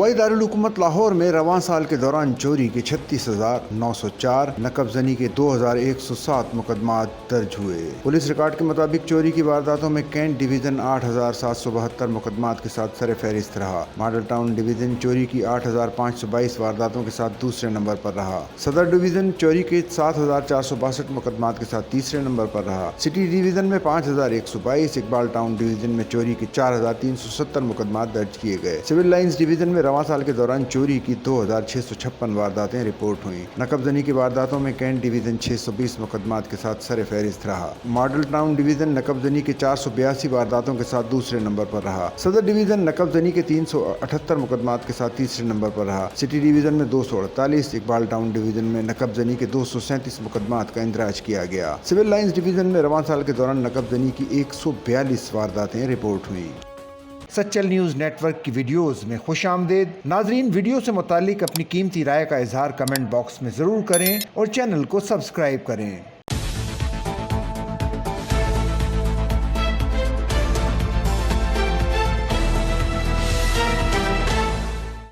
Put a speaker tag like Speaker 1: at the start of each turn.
Speaker 1: सूबाई दारुल हुकूमत लाहौर में रवां साल के दौरान चोरी के 36,904, नकब जनी के 2,107 मुकदमात दर्ज हुए। पुलिस रिकॉर्ड के मुताबिक चोरी की वारदातों में कैंट डिवीजन 8,772 मुकदमात के साथ सर फहरिस्त रहा। मॉडल टाउन डिवीजन चोरी की 8,522 वारदातों के साथ दूसरे नंबर पर रहा। सदर डिवीजन चोरी के 7,462 मुकदमात के साथ तीसरे नंबर पर रहा। सिटी डिवीजन में 5,122, इकबाल टाउन डिवीजन में चोरी के 4,370 मुकदमात दर्ज किए गए। सिविल लाइंस डिवीजन में रवां साल के दौरान चोरी की 2,656 वारदातें रिपोर्ट हुई। नकबजनी की वारदातों में कैंट डिवीजन 620 मुकदमात के साथ सर फहरिस्त रहा। मॉडल टाउन डिवीजन नकबजनी के 482 वारदातों के साथ दूसरे नंबर पर रहा। सदर डिवीजन नकबजनी के 378 मुकदमात के साथ तीसरे नंबर पर रहा। सिटी डिवीजन में 248, इकबाल टाउन डिवीजन में नकबजनी के 237 मुकदमात का इंदराज किया गया। सिविल लाइंस डिवीजन में रवां साल के दौरान नकबजनी की 142 वारदातें रिपोर्ट हुई। सच्चल न्यूज़ नेटवर्क की वीडियोस में खुशामदीद। नाजरीन, वीडियो से मुतालिक अपनी कीमती राय का इजहार कमेंट बॉक्स में ज़रूर करें और चैनल को सब्सक्राइब करें।